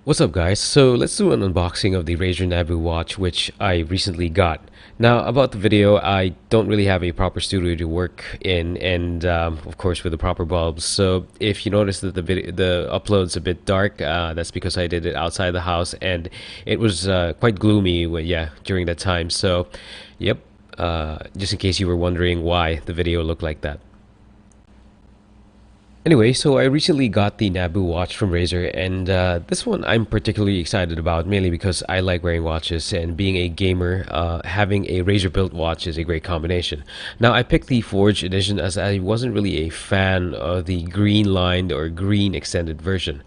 What's up guys? So let's do an unboxing of the Razer Nabu watch which I recently got. Now about the video, I don't really have a proper studio to work in and of course with the proper bulbs. So if you notice that the upload's a bit dark, that's because I did it outside the house and it was quite gloomy during that time. So yep, just in case you were wondering why the video looked like that. Anyway, so I recently got the Nabu watch from Razer, and this one I'm particularly excited about, mainly because I like wearing watches, and being a gamer, having a Razer built watch is a great combination. Now, I picked the Forged edition as I wasn't really a fan of the green lined or green extended version.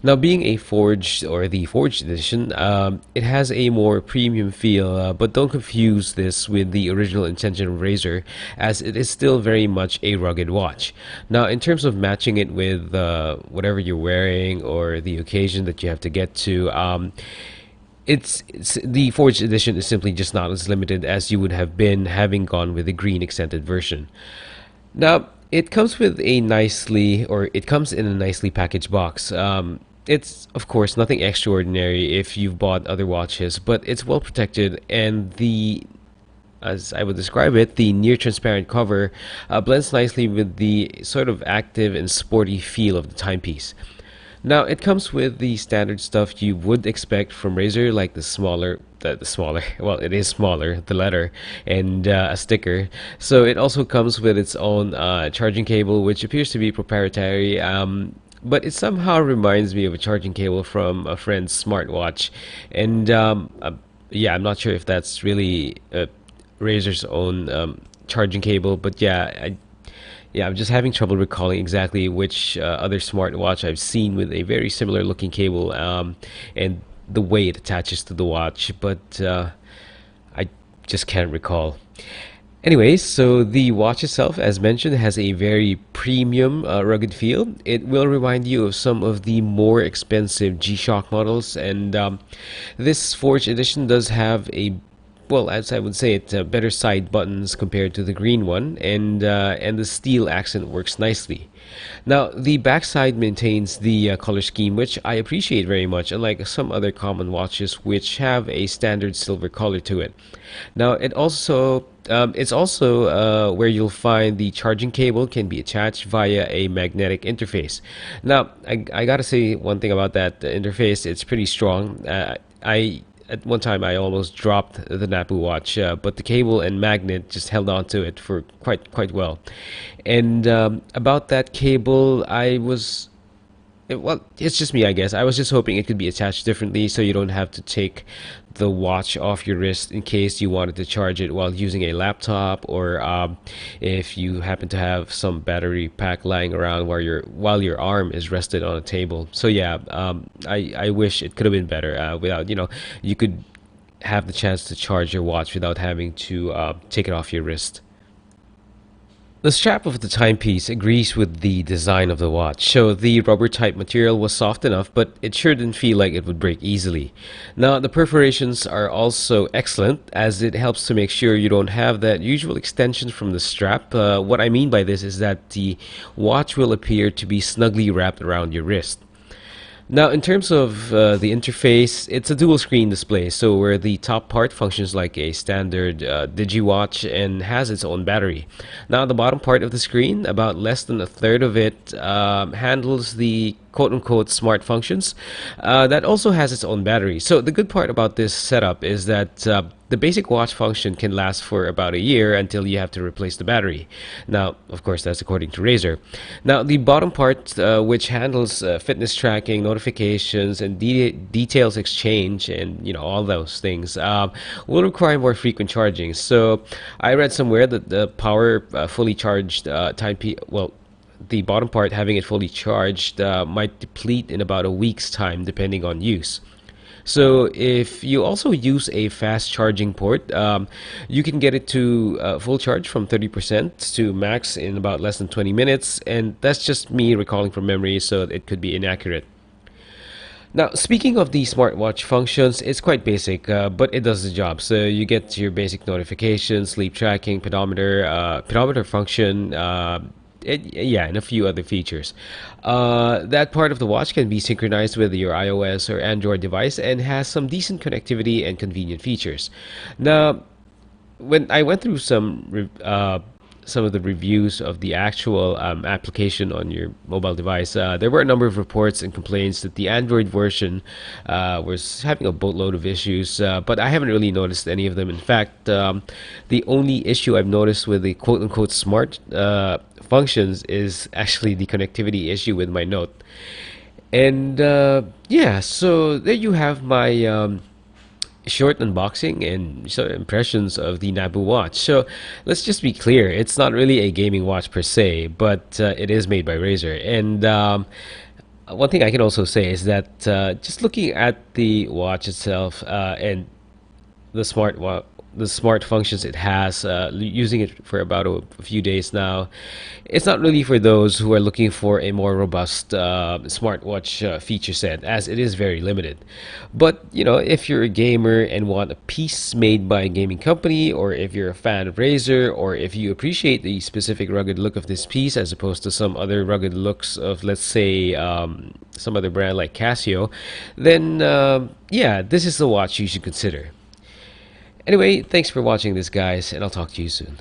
Now, being a Forged or the Forged edition, it has a more premium feel, but don't confuse this with the original intention of Razer, as it is still very much a rugged watch. Now, in terms of matching it with whatever you're wearing or the occasion that you have to get to, it's the Forged edition is simply just not as limited as you would have been having gone with the green extended version. Now, it comes with a it comes in a nicely packaged box. It's of course nothing extraordinary if you've bought other watches, but it's well protected, and as I would describe it, the near transparent cover blends nicely with the sort of active and sporty feel of the timepiece. Now, it comes with the standard stuff you would expect from Razer, like the smaller, well, it is smaller, the letter, and a sticker. So it also comes with its own charging cable, which appears to be proprietary. But it somehow reminds me of a charging cable from a friend's smartwatch, and yeah, I'm not sure if that's really Razer's own charging cable, but yeah, I'm just having trouble recalling exactly which other smartwatch I've seen with a very similar looking cable, and the way it attaches to the watch, but I just can't recall. Anyways, so the watch itself, as mentioned, has a very premium, rugged feel. It will remind you of some of the more expensive G-Shock models, and this Forge edition does have as I would say, it's better side buttons compared to the green one, and the steel accent works nicely. Now, the backside maintains the color scheme, which I appreciate very much, unlike some other common watches which have a standard silver color to it. Now, it's also where you'll find the charging cable can be attached via a magnetic interface. Now, I gotta say one thing about that interface, it's pretty strong. I At one time I almost dropped the Napu watch, but the cable and magnet just held on to it for quite well. And about that cable, well, it's just me, I guess. I was just hoping it could be attached differently so you don't have to take the watch off your wrist in case you wanted to charge it while using a laptop, or if you happen to have some battery pack lying around while your arm is rested on a table. So yeah, I wish it could have been better. Without you could have the chance to charge your watch without having to take it off your wrist. The strap of the timepiece agrees with the design of the watch, so the rubber type material was soft enough, but it sure didn't feel like it would break easily. Now, the perforations are also excellent, as it helps to make sure you don't have that usual extension from the strap. What I mean by this is that the watch will appear to be snugly wrapped around your wrist. Now, in terms of the interface, it's a dual screen display, so where the top part functions like a standard DigiWatch and has its own battery. Now, the bottom part of the screen, about less than a third of it, handles the quote-unquote smart functions. That also has its own battery. So the good part about this setup is that the basic watch function can last for about a year until you have to replace the battery. Now, of course, that's according to Razer. Now, the bottom part, which handles fitness tracking, notifications, and details exchange, and all those things, will require more frequent charging. So, I read somewhere that the power fully charged the bottom part, having it fully charged, might deplete in about a week's time, depending on use. So if you also use a fast charging port, you can get it to full charge from 30% to max in about less than 20 minutes. And that's just me recalling from memory, so it could be inaccurate. Now, speaking of the smartwatch functions, it's quite basic, but it does the job. So you get your basic notifications, sleep tracking, pedometer function, yeah, and a few other features. That part of the watch can be synchronized with your iOS or Android device and has some decent connectivity and convenient features. Now, when I went through some of the reviews of the actual application on your mobile device, there were a number of reports and complaints that the Android version was having a boatload of issues, but I haven't really noticed any of them. In fact, the only issue I've noticed with the quote unquote smart functions is actually the connectivity issue with my Note. And yeah, so there you have my short unboxing and sort of impressions of the Nabu watch. So let's just be clear, it's not really a gaming watch per se, but it is made by Razer. And one thing I can also say is that just looking at the watch itself and the the smart functions it has, using it for about a few days now, it's not really for those who are looking for a more robust smartwatch feature set, as it is very limited. But if you're a gamer and want a piece made by a gaming company, or if you're a fan of Razer, or if you appreciate the specific rugged look of this piece as opposed to some other rugged looks of, let's say, some other brand like Casio, then yeah, this is the watch you should consider. Anyway, thanks for watching this, guys, and I'll talk to you soon.